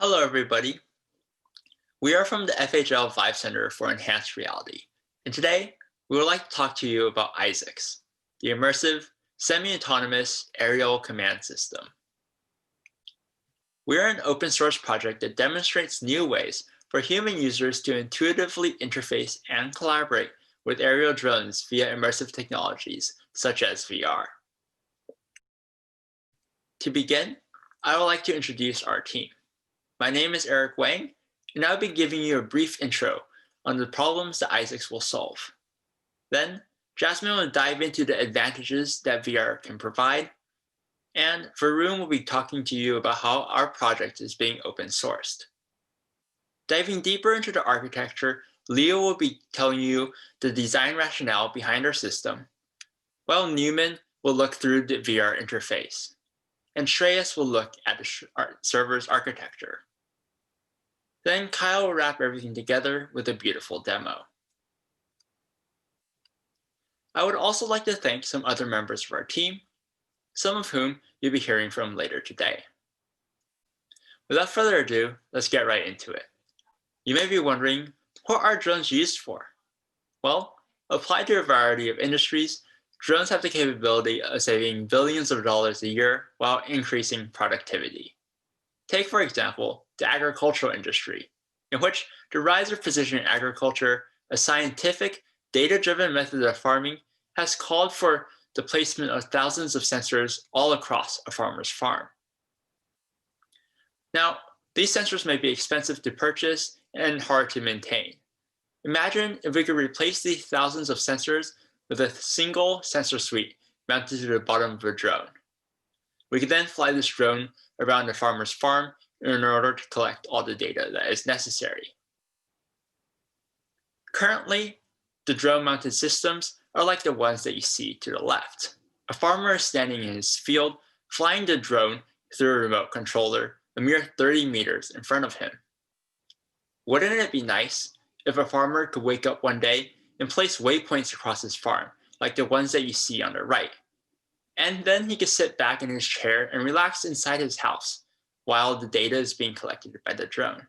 Hello, everybody. We are from the FHL Vive Center for Enhanced Reality, and today we would like to talk to you about ISAACS, the Immersive Semi-Autonomous Aerial Command System. We are an open source project that demonstrates new ways for human users to intuitively interface and collaborate with aerial drones via immersive technologies such as VR. To begin, I would like to introduce our team. My name is Eric Wang, and I'll be giving you a brief intro on the problems that ISAACS will solve. Then, Jasmine will dive into the advantages that VR can provide, and Varun will be talking to you about how our project is being open sourced. Diving deeper into the architecture, Leo will be telling you the design rationale behind our system, while Newman will look through the VR interface, and Shreyas will look at the server's architecture. Then Kyle will wrap everything together with a beautiful demo. I would also like to thank some other members of our team, some of whom you'll be hearing from later today. Without further ado, let's get right into it. You may be wondering, what are drones used for? Well, applied to a variety of industries, drones have the capability of saving billions of dollars a year while increasing productivity. Take, for example, the agricultural industry, in which the rise of precision agriculture, a scientific, data-driven method of farming, has called for the placement of thousands of sensors all across a farmer's farm. Now, these sensors may be expensive to purchase and hard to maintain. Imagine if we could replace these thousands of sensors with a single sensor suite mounted to the bottom of a drone. We could then fly this drone around the farmer's farm in order to collect all the data that is necessary. Currently, the drone-mounted systems are like the ones that you see to the left. A farmer is standing in his field, flying the drone through a remote controller a mere 30 meters in front of him. Wouldn't it be nice if a farmer could wake up one day and place waypoints across his farm, like the ones that you see on the right? And then he could sit back in his chair and relax inside his house while the data is being collected by the drone.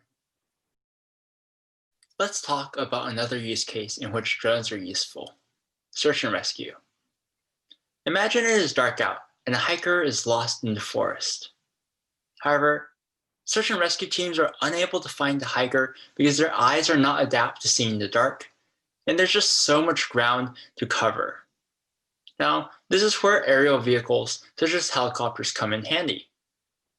Let's talk about another use case in which drones are useful: search and rescue. Imagine it is dark out and a hiker is lost in the forest. However, search and rescue teams are unable to find the hiker because their eyes are not adapted to seeing in the dark, and there's just so much ground to cover. Now, this is where aerial vehicles such as helicopters come in handy.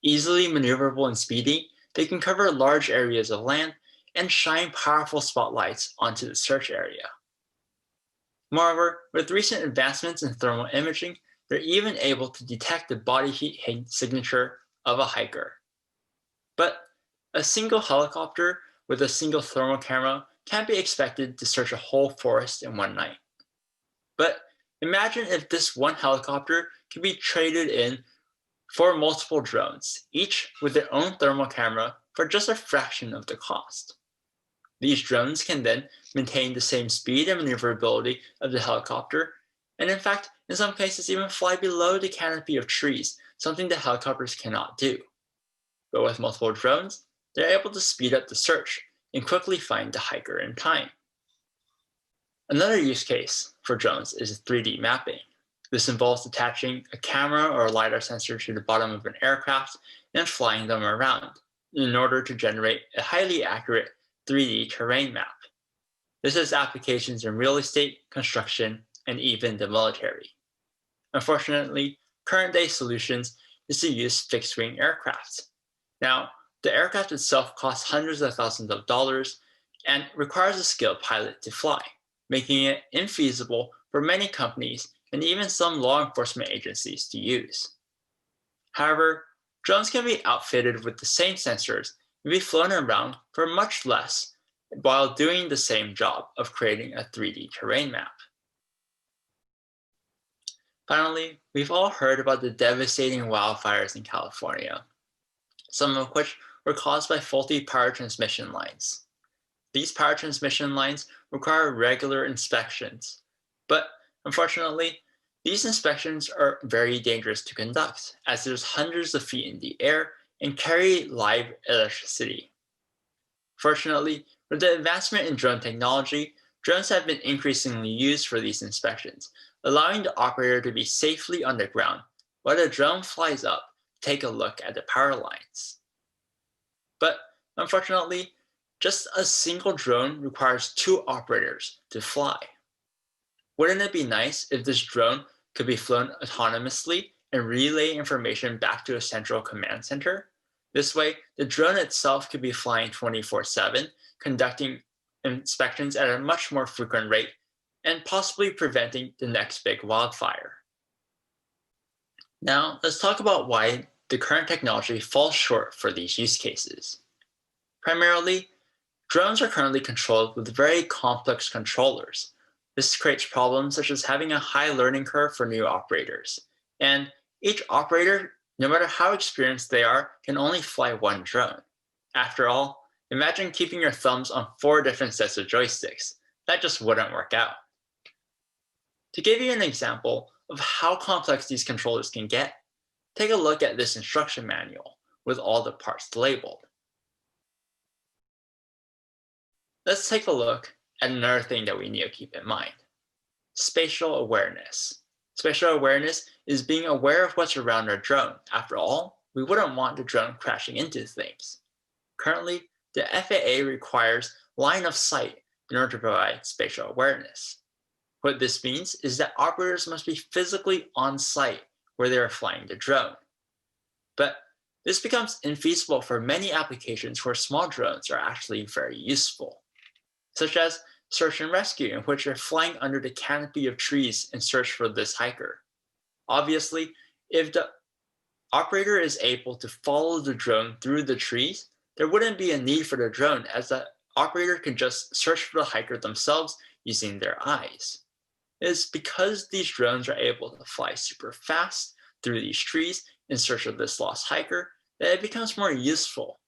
Easily maneuverable and speedy, they can cover large areas of land and shine powerful spotlights onto the search area. Moreover, with recent advancements in thermal imaging, they're even able to detect the body heat signature of a hiker. But a single helicopter with a single thermal camera can't be expected to search a whole forest in one night. But imagine if this one helicopter could be traded in for multiple drones, each with their own thermal camera for just a fraction of the cost. These drones can then maintain the same speed and maneuverability of the helicopter, and in fact, in some cases even fly below the canopy of trees, something that helicopters cannot do. But with multiple drones, they're able to speed up the search and quickly find the hiker in time. Another use case for drones is 3D mapping. This involves attaching a camera or a LiDAR sensor to the bottom of an aircraft and flying them around in order to generate a highly accurate 3D terrain map. This has applications in real estate, construction, and even the military. Unfortunately, current-day solutions is to use fixed-wing aircraft. Now, the aircraft itself costs hundreds of thousands of dollars and requires a skilled pilot to fly, making it infeasible for many companies and even some law enforcement agencies to use. However, drones can be outfitted with the same sensors and be flown around for much less while doing the same job of creating a 3D terrain map. Finally, we've all heard about the devastating wildfires in California, some of which were caused by faulty power transmission lines. These power transmission lines require regular inspections, but unfortunately, these inspections are very dangerous to conduct, as there's hundreds of feet in the air and carry live electricity. Fortunately, with the advancement in drone technology, drones have been increasingly used for these inspections, allowing the operator to be safely on the ground while the drone flies up to take a look at the power lines. But unfortunately, just a single drone requires 2 operators to fly. Wouldn't it be nice if this drone could be flown autonomously and relay information back to a central command center? This way, the drone itself could be flying 24/7, conducting inspections at a much more frequent rate, and possibly preventing the next big wildfire. Now, let's talk about why the current technology falls short for these use cases. Primarily, drones are currently controlled with very complex controllers. This creates problems such as having a high learning curve for new operators. And each operator, no matter how experienced they are, can only fly one drone. After all, imagine keeping your thumbs on 4 different sets of joysticks. That just wouldn't work out. To give you an example of how complex these controllers can get, take a look at this instruction manual with all the parts labeled. Let's take a look at another thing that we need to keep in mind: spatial awareness. Spatial awareness is being aware of what's around our drone. After all, we wouldn't want the drone crashing into things. Currently, the FAA requires line of sight in order to provide spatial awareness. What this means is that operators must be physically on site where they are flying the drone. But this becomes infeasible for many applications where small drones are actually very useful, such as search and rescue, in which you're flying under the canopy of trees in search for this hiker. Obviously, if the operator is able to follow the drone through the trees, there wouldn't be a need for the drone, as the operator can just search for the hiker themselves using their eyes. It is because these drones are able to fly super fast through these trees in search of this lost hiker that it becomes more useful.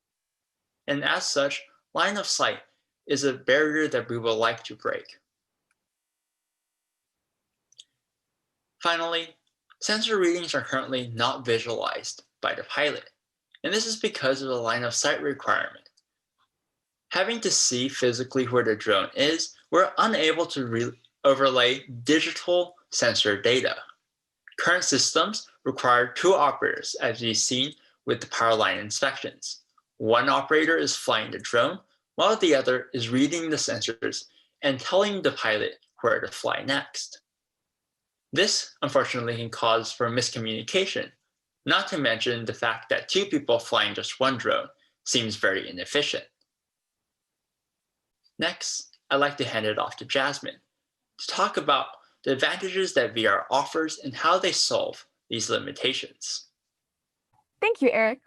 And as such, line of sight is a barrier that we would like to break. Finally, sensor readings are currently not visualized by the pilot, and this is because of the line of sight requirement. Having to see physically where the drone is, we're unable to overlay digital sensor data. Current systems require 2 operators, as we've seen with the power line inspections. One operator is flying the drone, while the other is reading the sensors and telling the pilot where to fly next. This, unfortunately, can cause for miscommunication, not to mention the fact that 2 people flying just one drone seems very inefficient. Next, I'd like to hand it off to Jasmine to talk about the advantages that VR offers and how they solve these limitations. Thank you, Eric.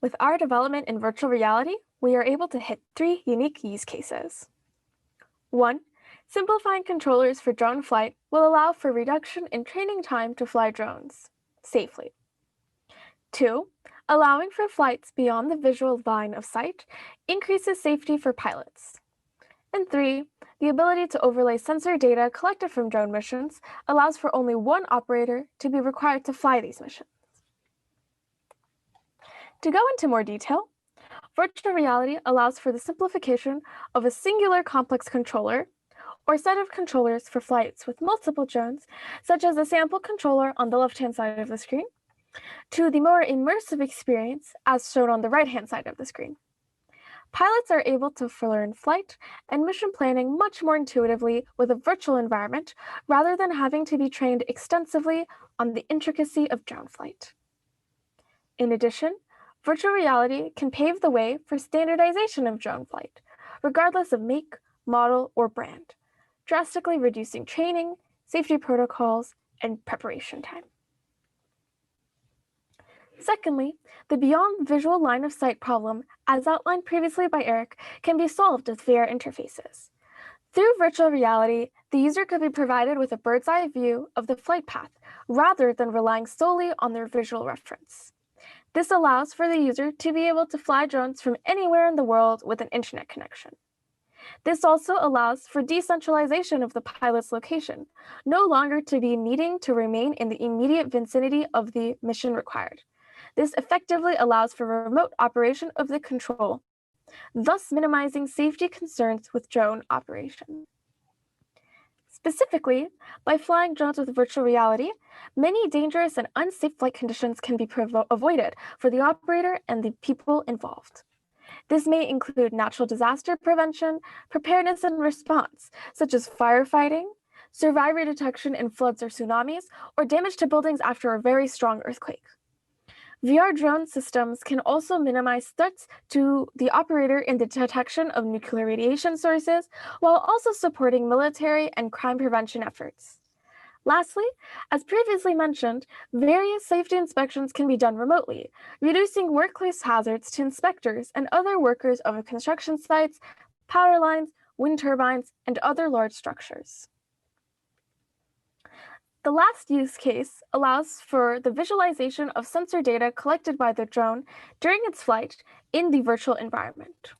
With our development in virtual reality, we are able to hit 3 unique use cases. 1. Simplifying controllers for drone flight will allow for reduction in training time to fly drones safely. 2. Allowing for flights beyond the visual line of sight increases safety for pilots. And 3. The ability to overlay sensor data collected from drone missions allows for only one operator to be required to fly these missions. To go into more detail, virtual reality allows for the simplification of a singular complex controller or set of controllers for flights with multiple drones, such as a sample controller on the left-hand side of the screen, to the more immersive experience as shown on the right-hand side of the screen. Pilots are able to learn flight and mission planning much more intuitively with a virtual environment rather than having to be trained extensively on the intricacy of drone flight. In addition, virtual reality can pave the way for standardization of drone flight, regardless of make, model, or brand, drastically reducing training, safety protocols, and preparation time. Secondly, the beyond visual line of sight problem, as outlined previously by Eric, can be solved with VR interfaces. Through virtual reality, the user could be provided with a bird's eye view of the flight path rather than relying solely on their visual reference. This allows for the user to be able to fly drones from anywhere in the world with an internet connection. This also allows for decentralization of the pilot's location, no longer to be needing to remain in the immediate vicinity of the mission required. This effectively allows for remote operation of the control, thus minimizing safety concerns with drone operation. Specifically, by flying drones with virtual reality, many dangerous and unsafe flight conditions can be avoided for the operator and the people involved. This may include natural disaster prevention, preparedness and response, such as firefighting, survivor detection in floods or tsunamis, or damage to buildings after a very strong earthquake. VR drone systems can also minimize threats to the operator in the detection of nuclear radiation sources, while also supporting military and crime prevention efforts. Lastly, as previously mentioned, various safety inspections can be done remotely, reducing workplace hazards to inspectors and other workers of construction sites, power lines, wind turbines, and other large structures. The last use case allows for the visualization of sensor data collected by the drone during its flight in the virtual environment.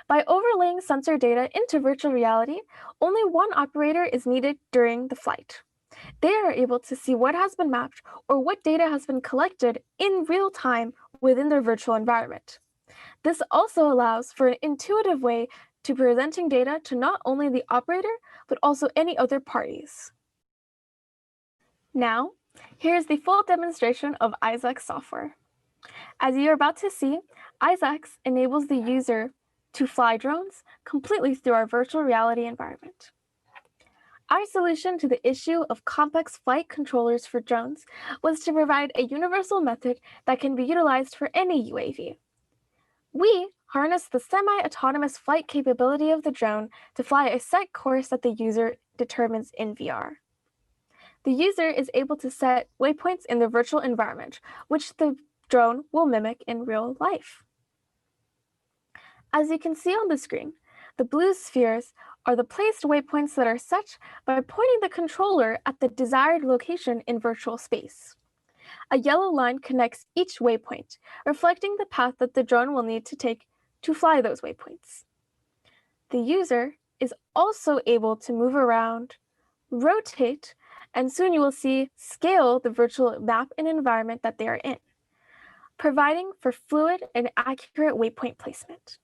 By overlaying sensor data into virtual reality, only one operator is needed during the flight. They are able to see what has been mapped or what data has been collected in real time within their virtual environment. This also allows for an intuitive way to presenting data to not only the operator, but also any other parties. Now, here's the full demonstration of ISAACS software. As you're about to see, ISAACS enables the user to fly drones completely through our virtual reality environment. Our solution to the issue of complex flight controllers for drones was to provide a universal method that can be utilized for any UAV. We harness the semi-autonomous flight capability of the drone to fly a set course that the user determines in VR. The user is able to set waypoints in the virtual environment, which the drone will mimic in real life. As you can see on the screen, the blue spheres are the placed waypoints that are set by pointing the controller at the desired location in virtual space. A yellow line connects each waypoint, reflecting the path that the drone will need to take to fly those waypoints. The user is also able to move around, rotate, and soon you will see scale the virtual map and environment that they are in, providing for fluid and accurate waypoint placement.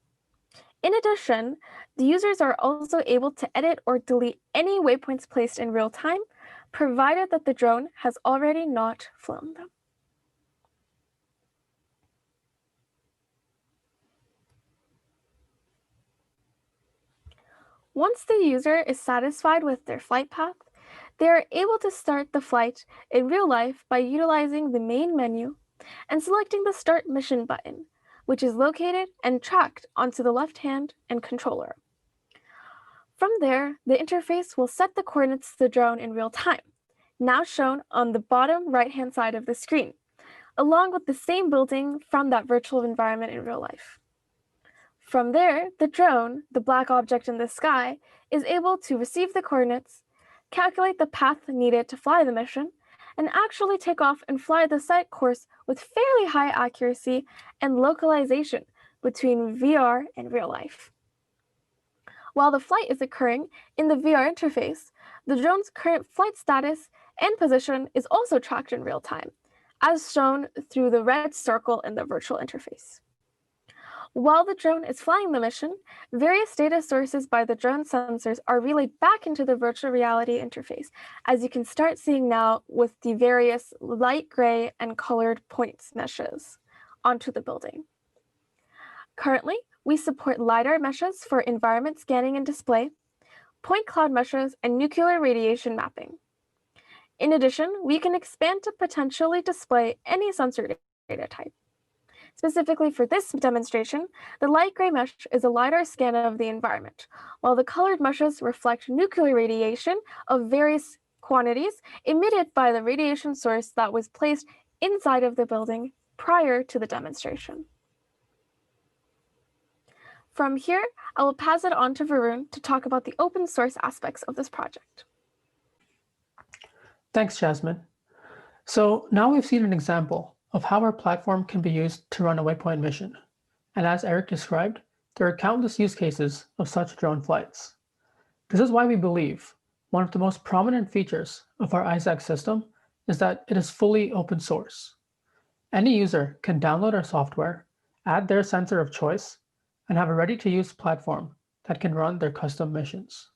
In addition, the users are also able to edit or delete any waypoints placed in real time, provided that the drone has already not flown them. Once the user is satisfied with their flight path, they are able to start the flight in real life by utilizing the main menu and selecting the Start Mission button, which is located and tracked onto the left hand and controller. From there, the interface will set the coordinates to the drone in real time, now shown on the bottom right-hand side of the screen, along with the same building from that virtual environment in real life. From there, the drone, the black object in the sky, is able to receive the coordinates, calculate the path needed to fly the mission, and actually take off and fly the set course with fairly high accuracy and localization between VR and real life. While the flight is occurring in the VR interface, the drone's current flight status and position is also tracked in real time, as shown through the red circle in the virtual interface. While the drone is flying the mission, various data sources by the drone sensors are relayed back into the virtual reality interface, as you can start seeing now with the various light gray and colored points meshes onto the building. Currently, we support LiDAR meshes for environment scanning and display, point cloud meshes, and nuclear radiation mapping. In addition, we can expand to potentially display any sensor data type. Specifically for this demonstration, the light gray mesh is a LiDAR scan of the environment, while the colored meshes reflect nuclear radiation of various quantities emitted by the radiation source that was placed inside of the building prior to the demonstration. From here, I will pass it on to Varun to talk about the open source aspects of this project. Thanks, Jasmine. So now we've seen an example of how our platform can be used to run a waypoint mission. And as Eric described, there are countless use cases of such drone flights. This is why we believe one of the most prominent features of our ISAACS system is that it is fully open source. Any user can download our software, add their sensor of choice, and have a ready-to-use platform that can run their custom missions.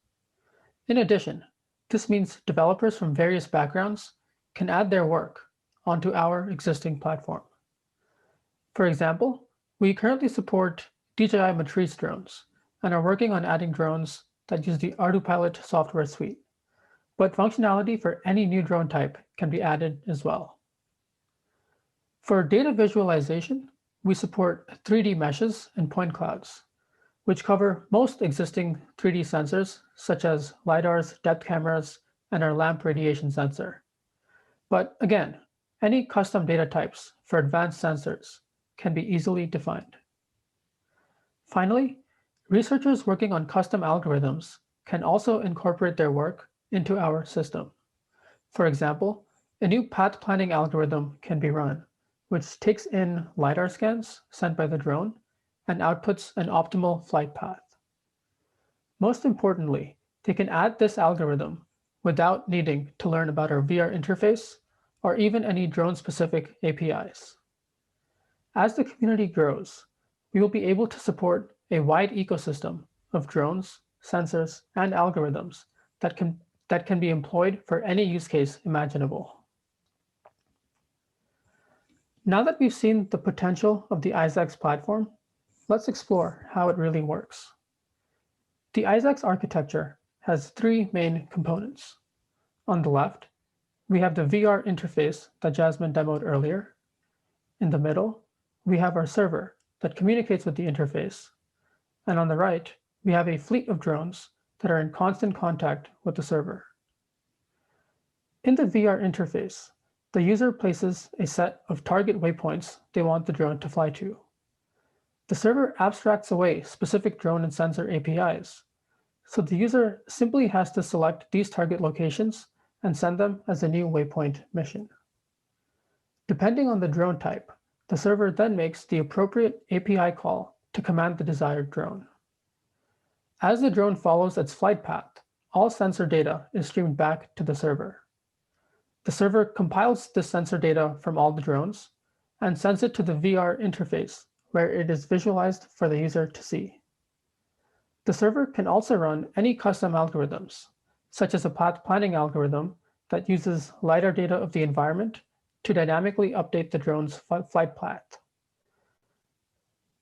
In addition, this means developers from various backgrounds can add their work onto our existing platform. For example, we currently support DJI Matrice drones and are working on adding drones that use the ArduPilot software suite, but functionality for any new drone type can be added as well. For data visualization, we support 3D meshes and point clouds, which cover most existing 3D sensors, such as LiDARs, depth cameras, and our lamp radiation sensor. But again, any custom data types for advanced sensors can be easily defined. Finally, researchers working on custom algorithms can also incorporate their work into our system. For example, a new path planning algorithm can be run, which takes in LiDAR scans sent by the drone and outputs an optimal flight path. Most importantly, they can add this algorithm without needing to learn about our VR interface or even any drone-specific APIs. As the community grows, we will be able to support a wide ecosystem of drones, sensors, and algorithms that can be employed for any use case imaginable. Now that we've seen the potential of the ISAACS platform, let's explore how it really works. The ISAACS architecture has three main components. On the left, we have the VR interface that Jasmine demoed earlier. In the middle, we have our server that communicates with the interface. And on the right, we have a fleet of drones that are in constant contact with the server. In the VR interface, the user places a set of target waypoints they want the drone to fly to. The server abstracts away specific drone and sensor APIs, so the user simply has to select these target locations and send them as a new waypoint mission. Depending on the drone type, the server then makes the appropriate API call to command the desired drone. As the drone follows its flight path, all sensor data is streamed back to the server. The server compiles this sensor data from all the drones and sends it to the VR interface, where it is visualized for the user to see. The server can also run any custom algorithms, such as a path planning algorithm that uses LiDAR data of the environment to dynamically update the drone's flight path.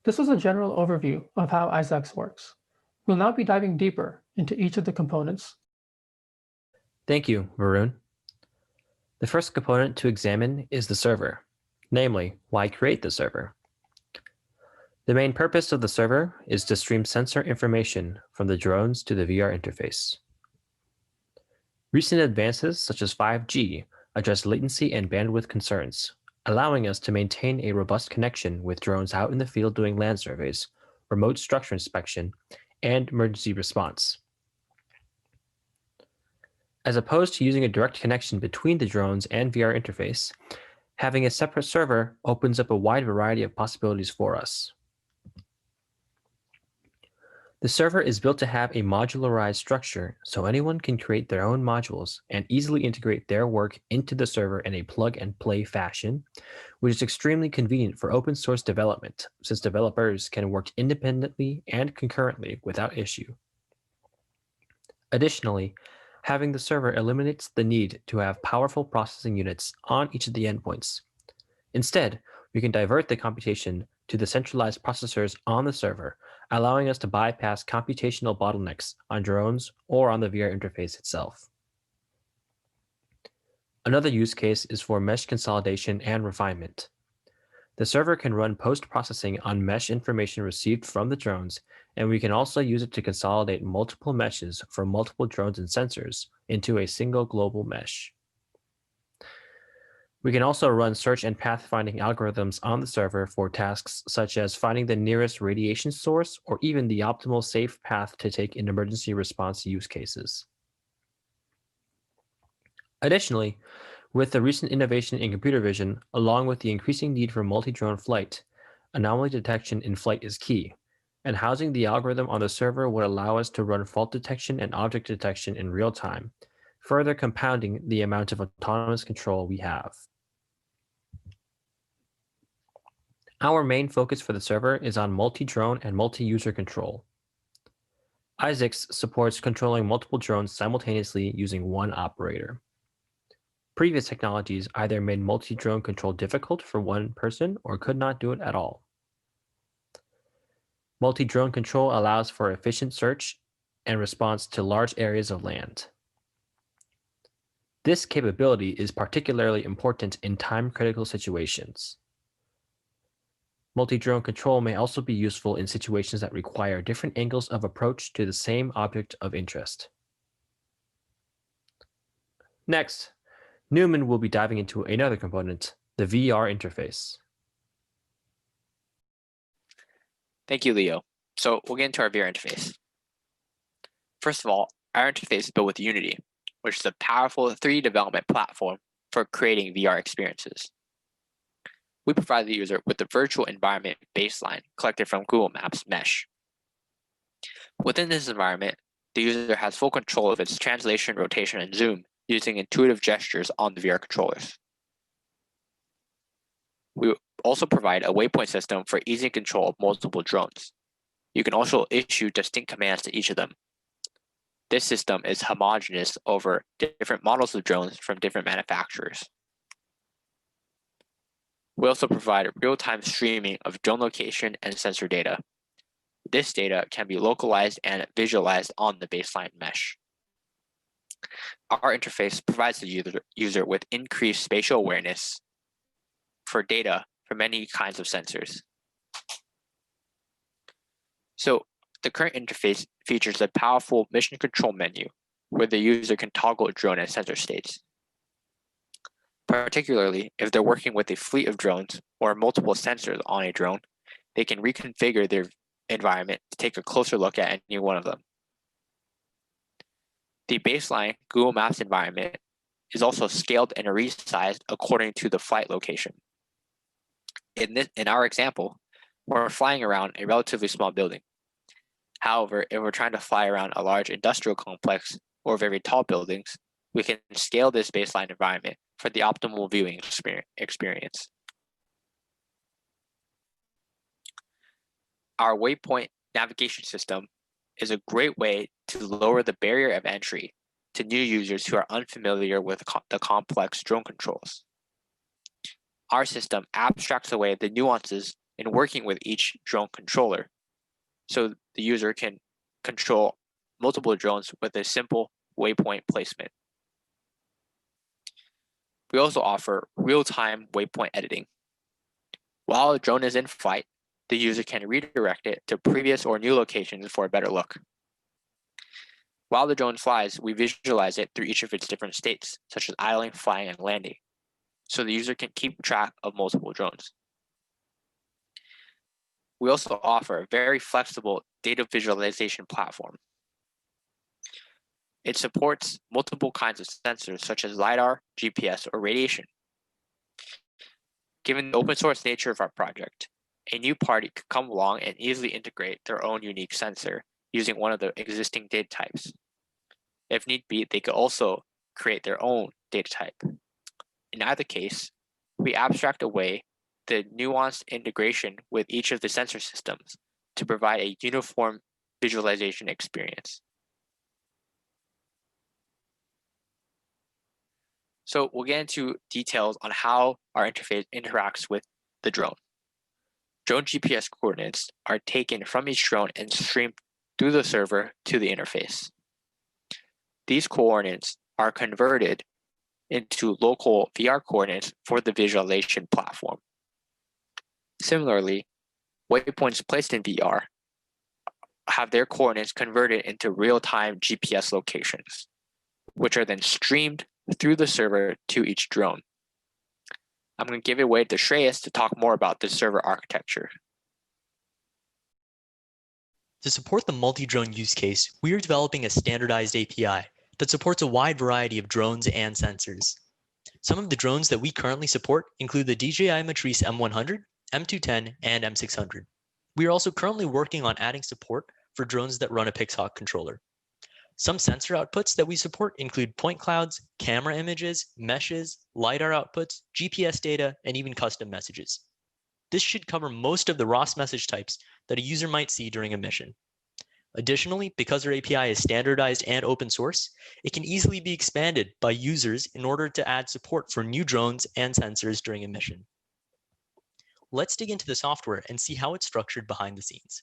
This was a general overview of how ISAACS works. We'll now be diving deeper into each of the components. Thank you, Varun. The first component to examine is the server, namely, why create the server? The main purpose of the server is to stream sensor information from the drones to the VR interface. Recent advances such as 5G address latency and bandwidth concerns, allowing us to maintain a robust connection with drones out in the field doing land surveys, remote structure inspection, and emergency response. As opposed to using a direct connection between the drones and VR interface, having a separate server opens up a wide variety of possibilities for us. The server is built to have a modularized structure so anyone can create their own modules and easily integrate their work into the server in a plug-and-play fashion, which is extremely convenient for open source development since developers can work independently and concurrently without issue. Additionally, having the server eliminates the need to have powerful processing units on each of the endpoints. Instead, we can divert the computation to the centralized processors on the server, allowing us to bypass computational bottlenecks on drones or on the VR interface itself. Another use case is for mesh consolidation and refinement. The server can run post-processing on mesh information received from the drones, and we can also use it to consolidate multiple meshes from multiple drones and sensors into a single global mesh. We can also run search and pathfinding algorithms on the server for tasks such as finding the nearest radiation source or even the optimal safe path to take in emergency response use cases. Additionally, with the recent innovation in computer vision, along with the increasing need for multi-drone flight, anomaly detection in flight is key, and housing the algorithm on the server would allow us to run fault detection and object detection in real time, further compounding the amount of autonomous control we have. Our main focus for the server is on multi-drone and multi-user control. ISAACS supports controlling multiple drones simultaneously using one operator. Previous technologies either made multi-drone control difficult for one person or could not do it at all. Multi-drone control allows for efficient search and response to large areas of land. This capability is particularly important in time-critical situations. Multi-drone control may also be useful in situations that require different angles of approach to the same object of interest. Next, Newman will be diving into another component, the VR interface. Thank you, Leo. So we'll get into our VR interface. First of all, our interface is built with Unity, which is a powerful 3D development platform for creating VR experiences. We provide the user with the virtual environment baseline collected from Google Maps Mesh. Within this environment, the user has full control of its translation, rotation, and zoom using intuitive gestures on the VR controllers. We also provide a waypoint system for easy control of multiple drones. You can also issue distinct commands to each of them. This system is homogeneous over different models of drones from different manufacturers. We also provide real-time streaming of drone location and sensor data. This data can be localized and visualized on the baseline mesh. Our interface provides the user with increased spatial awareness for data from many kinds of sensors. So the current interface features a powerful mission control menu where the user can toggle drone and sensor states. Particularly, if they're working with a fleet of drones or multiple sensors on a drone, they can reconfigure their environment to take a closer look at any one of them. The baseline Google Maps environment is also scaled and resized according to the flight location. In our example, we're flying around a relatively small building. However, if we're trying to fly around a large industrial complex or very tall buildings, we can scale this baseline environment for the optimal viewing experience. Our waypoint navigation system is a great way to lower the barrier of entry to new users who are unfamiliar with the complex drone controls. Our system abstracts away the nuances in working with each drone controller, so the user can control multiple drones with a simple waypoint placement. We also offer real-time waypoint editing. While a drone is in flight, the user can redirect it to previous or new locations for a better look. While the drone flies, we visualize it through each of its different states, such as idling, flying, and landing, so the user can keep track of multiple drones. We also offer a very flexible data visualization platform. It supports multiple kinds of sensors such as LiDAR, GPS, or radiation. Given the open source nature of our project, a new party could come along and easily integrate their own unique sensor using one of the existing data types. If need be, they could also create their own data type. In either case, we abstract away the nuanced integration with each of the sensor systems to provide a uniform visualization experience. So we'll get into details on how our interface interacts with the drone. Drone GPS coordinates are taken from each drone and streamed through the server to the interface. These coordinates are converted into local VR coordinates for the visualization platform. Similarly, waypoints placed in VR have their coordinates converted into real-time GPS locations, which are then streamed through the server to each drone. I'm going to give it away to Shreyas to talk more about this server architecture. To support the multi-drone use case, we are developing a standardized API that supports a wide variety of drones and sensors. Some of the drones that we currently support include the DJI Matrice M100, M210, and M600. We are also currently working on adding support for drones that run a PCARI controller. Some sensor outputs that we support include point clouds, camera images, meshes, LiDAR outputs, GPS data, and even custom messages. This should cover most of the ROS message types that a user might see during a mission. Additionally, because our API is standardized and open source, it can easily be expanded by users in order to add support for new drones and sensors during a mission. Let's dig into the software and see how it's structured behind the scenes.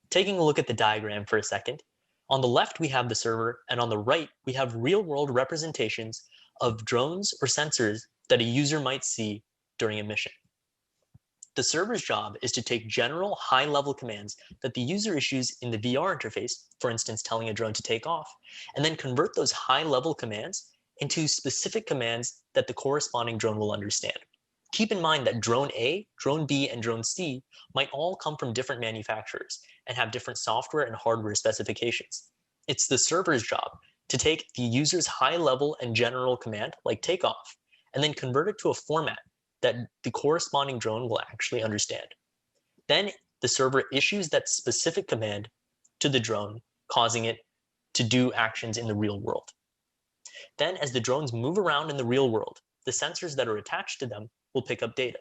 Taking a look at the diagram for a second, on the left we have the server, and on the right we have real-world representations of drones or sensors that a user might see during a mission. The server's job is to take general high-level commands that the user issues in the VR interface, for instance, telling a drone to take off, and then convert those high-level commands into specific commands that the corresponding drone will understand. Keep in mind that drone A, drone B, and drone C might all come from different manufacturers and have different software and hardware specifications. It's the server's job to take the user's high-level and general command, like takeoff, and then convert it to a format that the corresponding drone will actually understand. Then the server issues that specific command to the drone, causing it to do actions in the real world. Then as the drones move around in the real world, the sensors that are attached to them will pick up data.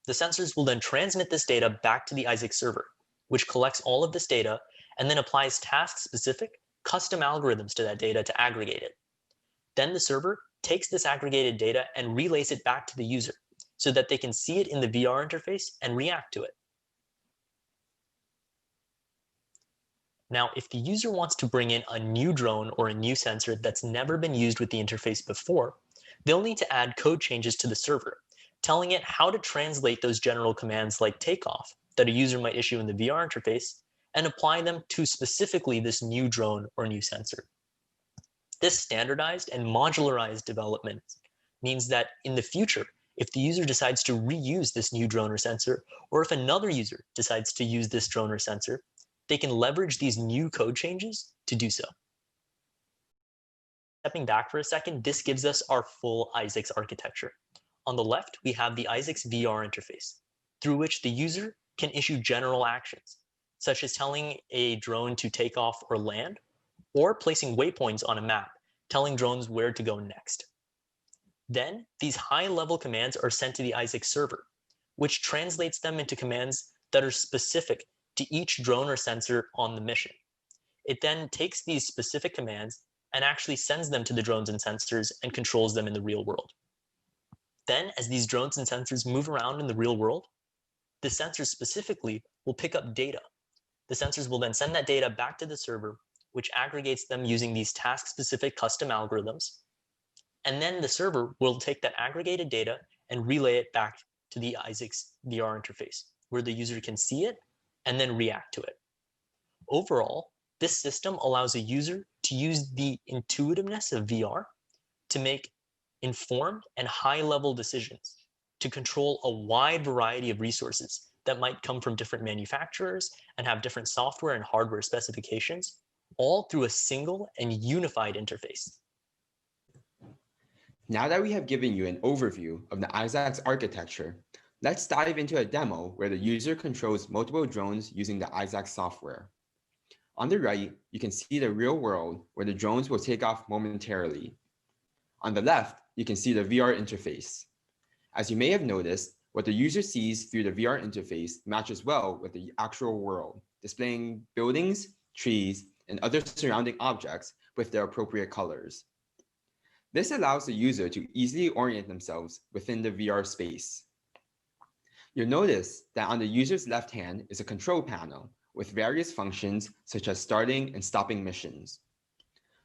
The sensors will then transmit this data back to the ISAACS server, which collects all of this data and then applies task-specific custom algorithms to that data to aggregate it. Then the server takes this aggregated data and relays it back to the user so that they can see it in the VR interface and react to it. Now, if the user wants to bring in a new drone or a new sensor that's never been used with the interface before, they'll need to add code changes to the server, telling it how to translate those general commands like takeoff that a user might issue in the VR interface and apply them to specifically this new drone or new sensor. This standardized and modularized development means that in the future, if the user decides to reuse this new drone or sensor, or if another user decides to use this drone or sensor, they can leverage these new code changes to do so. Stepping back for a second, this gives us our full ISAACS architecture. On the left, we have the ISAACS VR interface, through which the user can issue general actions, such as telling a drone to take off or land, or placing waypoints on a map, telling drones where to go next. Then, these high-level commands are sent to the ISAACS server, which translates them into commands that are specific to each drone or sensor on the mission. It then takes these specific commands and actually sends them to the drones and sensors and controls them in the real world. Then, as these drones and sensors move around in the real world, the sensors specifically will pick up data. The sensors will then send that data back to the server, which aggregates them using these task-specific custom algorithms. And then the server will take that aggregated data and relay it back to the ISAACS VR interface, where the user can see it and then react to it. Overall, this system allows a user to use the intuitiveness of VR to make informed and high-level decisions, to control a wide variety of resources that might come from different manufacturers and have different software and hardware specifications, all through a single and unified interface. Now that we have given you an overview of the ISAACS architecture, let's dive into a demo where the user controls multiple drones using the ISAACS software. On the right, you can see the real world where the drones will take off momentarily. On the left, you can see the VR interface. As you may have noticed, what the user sees through the VR interface matches well with the actual world, displaying buildings, trees, and other surrounding objects with their appropriate colors. This allows the user to easily orient themselves within the VR space. You'll notice that on the user's left hand is a control panel with various functions such as starting and stopping missions.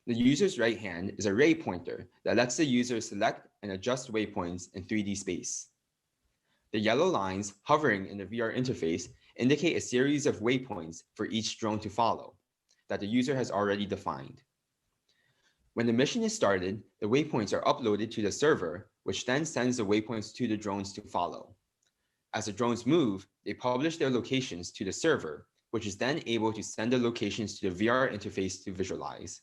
The user's right hand is a ray pointer that lets the user select and adjust waypoints in 3D space. The yellow lines hovering in the VR interface indicate a series of waypoints for each drone to follow that the user has already defined. When the mission is started, the waypoints are uploaded to the server, which then sends the waypoints to the drones to follow. As the drones move, they publish their locations to the server, which is then able to send the locations to the VR interface to visualize.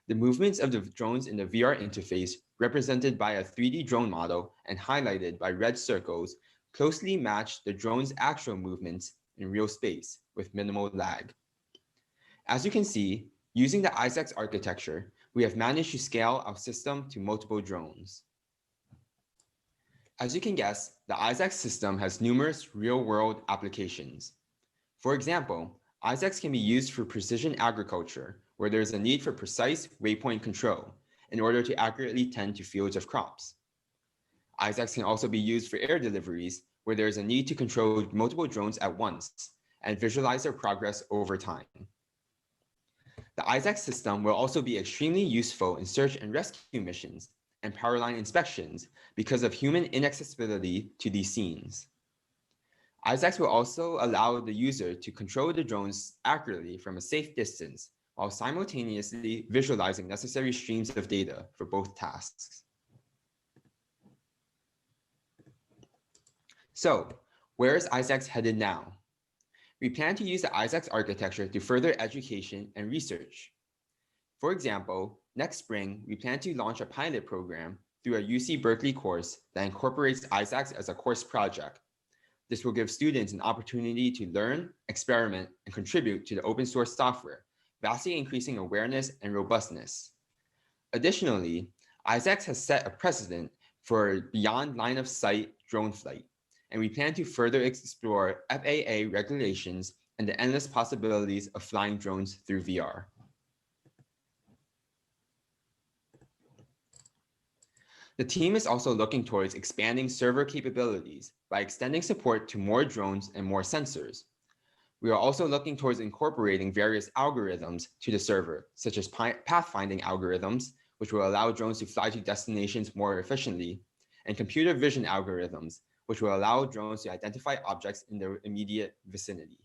The movements of the drones in the VR interface, represented by a 3D drone model and highlighted by red circles, closely match the drone's actual movements in real space with minimal lag. As you can see, using the ISAACS architecture, we have managed to scale our system to multiple drones. As you can guess, the ISAACS system has numerous real-world applications. For example, ISAACS can be used for precision agriculture, where there is a need for precise waypoint control in order to accurately tend to fields of crops. ISAACS can also be used for air deliveries, where there is a need to control multiple drones at once and visualize their progress over time. The ISAACS system will also be extremely useful in search and rescue missions and power line inspections because of human inaccessibility to these scenes. ISAACS will also allow the user to control the drones accurately from a safe distance while simultaneously visualizing necessary streams of data for both tasks. So, where is ISAACS headed now? We plan to use the ISAACS architecture to further education and research. For example, next spring, we plan to launch a pilot program through a UC Berkeley course that incorporates ISAACS as a course project. This will give students an opportunity to learn, experiment, and contribute to the open source software, vastly increasing awareness and robustness. Additionally, ISAACS has set a precedent for beyond line of sight drone flight, and we plan to further explore FAA regulations and the endless possibilities of flying drones through VR. The team is also looking towards expanding server capabilities by extending support to more drones and more sensors. We are also looking towards incorporating various algorithms to the server, such as pathfinding algorithms, which will allow drones to fly to destinations more efficiently, and computer vision algorithms, which will allow drones to identify objects in their immediate vicinity.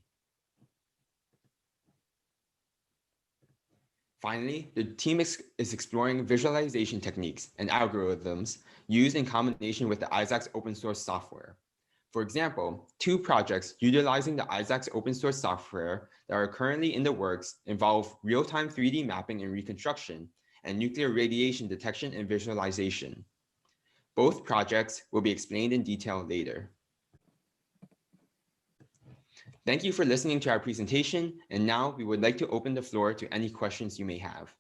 Finally, the team is exploring visualization techniques and algorithms used in combination with the ISAACS open source software. For example, 2 projects utilizing the ISAACS open source software that are currently in the works involve real-time 3D mapping and reconstruction and nuclear radiation detection and visualization. Both projects will be explained in detail later. Thank you for listening to our presentation, and now we would like to open the floor to any questions you may have.